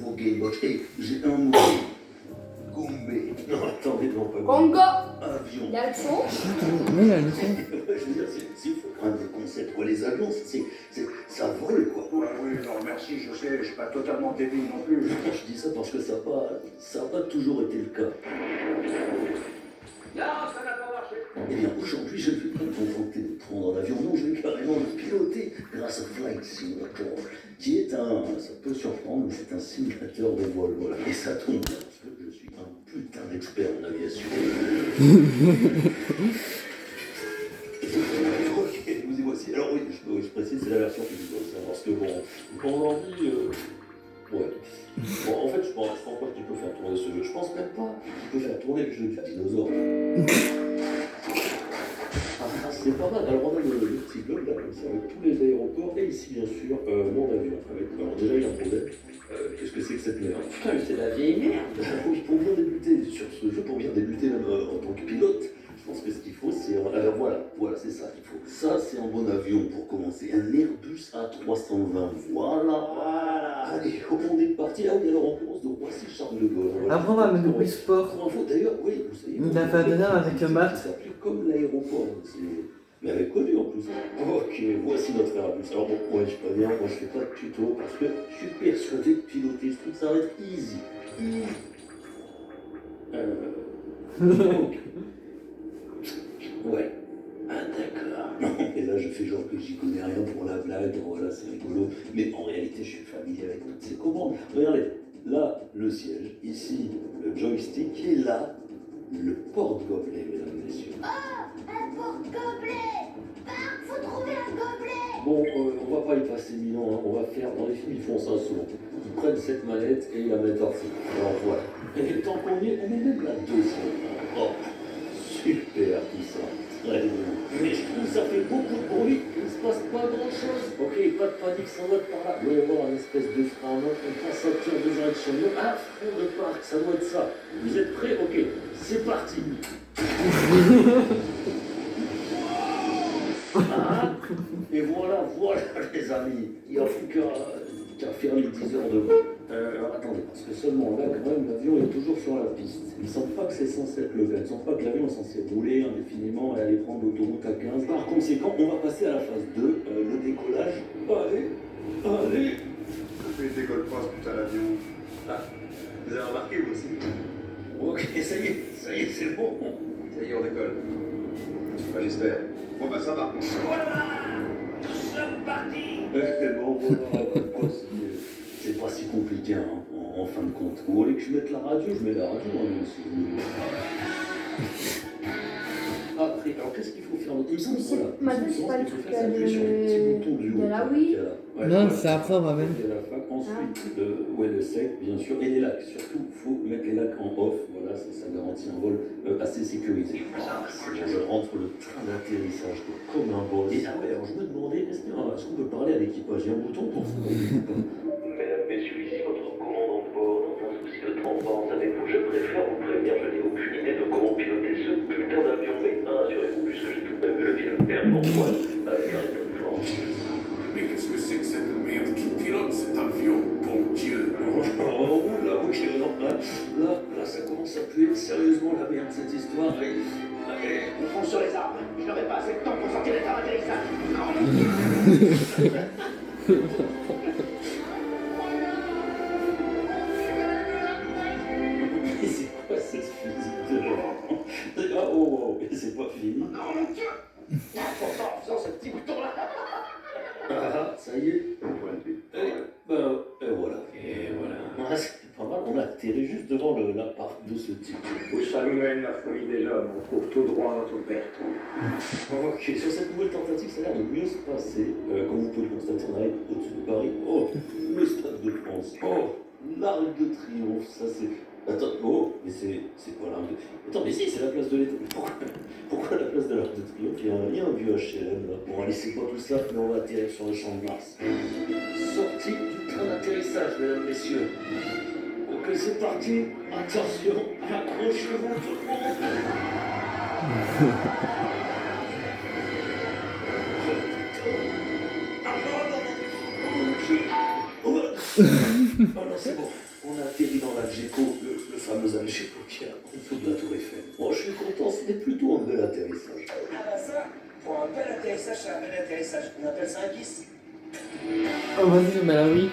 nouveau Gamebot. Et j'ai un mot. Goumbé. Non, attendez, non, pas Congo. avion. Il y a le son. Oui, la leçon. Je veux dire, il faut prendre des concepts. Quoi. Les avions, ça vole, quoi. Ouais, oui, non, merci, je sais, je suis pas totalement débile non plus. Je dis ça parce que ça n'a pas toujours été le cas. Non, ça n'a pas marché. Eh bien, aujourd'hui, je ne vais pas me contenter de prendre un avion, non, je vais carrément le piloter grâce à Flight Simulator, qui est ça peut surprendre, mais c'est un simulateur de vol, voilà. Et ça tombe bien, parce que je suis un putain d'expert en aviation. Ok, vous y voici. Alors oui, je précise, c'est la version physique, ça, parce que bon, aujourd'hui, ouais. Bon, en fait, je pense pas que tu peux faire tourner ce jeu. Je pense même pas que tu peux faire tourner le jeu du dinosaure. C'est pas mal. Alors, on a le petit blog là, comme ça, avec tous les aéroports. Et ici, bien sûr, mon avion. Alors, déjà, il y a un problème. Qu'est-ce que c'est que cette merde? Putain, mais c'est la vieille merde. Oui, pour bien débuter sur ce jeu, pour bien débuter même en tant que pilote, je pense que ce qu'il faut, c'est. Voilà, c'est ça qu'il faut. Ça, c'est un bon avion pour commencer. Un Airbus A320. Voilà. Allez, on est parti. Ah oui, alors on commence de Roissy-Charles de Gaulle. Après, on va mettre le sport. Pour info, d'ailleurs, oui, vous savez. Il a fait un délire avec Matt. Ça s'appelait comme l'aéroport. Mais avec connu en plus. Ok, voici notre Airbus. Alors bon, ouais, je préviens, moi je fais pas de tuto parce que je suis persuadé de piloter ce truc, ça va être easy. Donc. Ouais. Ah d'accord. Non, mais là je fais genre que j'y connais rien pour la blague, voilà, c'est rigolo. Mais en réalité, je suis familier avec toutes ces commandes. Regardez, là, le siège, ici, le joystick, et là, le porte-gobelet, mesdames et messieurs. Un porte-gobelet. Bart, faut trouver un gobelet. Bon, on va pas y passer 1000 ans, hein. On va faire, dans les films, ils font ça souvent. Ils prennent cette manette et ils la mettent en feu. Alors voilà. Et tant qu'on y est, on met même la deuxième. Oh, super tout ça. Très bien. Mais je trouve que ça fait beaucoup de bruit, il ne se passe pas grand chose. Ok, pas de panique, ça doit être par là. Il doit y avoir un espèce de frein en main, on prend ça tire deux directions. Ah, frein de parc, ça doit être ça. Vous êtes prêts? Ok, c'est parti. Ah, et voilà les amis, il n'y a plus qu'à faire les 10 heures de vol. Alors attendez, parce que seulement là, quand même, l'avion est toujours sur la piste. Ils ne sentent pas que c'est censé être le cas, ils ne sentent pas que l'avion est censé rouler indéfiniment et aller prendre l'autoroute à 15. Par conséquent, on va passer à la phase 2, le décollage. Allez. Pourquoi il décolle pas ce putain d'avion? Ah, vous avez remarqué vous aussi? Ok, ça y est, c'est bon. Ça y est, on décolle. Enfin, j'espère. Bon, bah ça va. Voilà, nous sommes partis. Bon, voilà, c'est pas si compliqué hein, en fin de compte. Vous voulez que je mette la radio? Je mets la radio, hein, si vous voulez. Après, alors qu'est-ce qu'il faut faire d'autre? Il me semble voilà. Maintenant, c'est pas le truc de la oui. Non, c'est après, on va mettre. Il y a la fac, ensuite le sec, bien sûr, et les lacs. Surtout, il faut mettre les lacs en off, voilà, ça garantit un vol assez sécurisé. Je rentre le train d'atterrissage comme un boss. Et ah ouais, alors je me demandais, est-ce qu'on peut parler à l'équipage? Il y a un bouton pour ça. Mesdames, messieurs, ici votre commandant de bord. Dans un souci de transparence avec vous, je préfère vous prévenir, je n'ai aucune idée de comment piloter ce putain d'avion. Mais assurez-vous, puisque j'ai tout de même vu le film perdre en voile avec un peu de force. Mais qu'est-ce que c'est que cette merde qui pilote cet avion, bon Dieu? Oh là, ok, là, ça commence à puer sérieusement la merde cette histoire. Allez, On fonce sur les arbres. Je n'aurai pas assez de temps pour sortir les trains d'atterrissage. mais c'est quoi cette physique de merde? Oh, et c'est pas fini. Non, mon Dieu. Pourtant, en faisant ce petit bouton-là. Ah, ça y est. Et voilà. Ah, c'est pas mal, on a atterri juste devant l'appart de ce type. Où ça nous mène la folie des hommes? On trouve tout droit notre perte. Ok, sur cette nouvelle tentative, ça a l'air de mieux se passer. Comme vous pouvez le constater, on arrive au-dessus de Paris. Oh, le Stade de France. Oh, l'Arc de Triomphe, ça c'est... Attends, oh, mais c'est quoi l'Arc de Triomphe? Attends, mais si, c'est la place de l'État. Pourquoi la place de l'Arc de Triomphe? Il y a un vieux HLM là. Bon, allez, c'est pas tout ça, mais on va atterrir sur le champ de Mars. Sortie du train d'atterrissage, mesdames, messieurs. Ok, c'est parti. Attention, accrochez-vous tout le monde. Oh non, c'est bon. On a atterri dans l'Algeco, le fameux Algeco qui est en dessous de la Tour Eiffel. Moi, je suis content, c'était plutôt un bel atterrissage. Ah bah ça, pour un bel atterrissage, c'est un bel atterrissage. On appelle ça un kiss. Oh, vas-y, mais là, oui.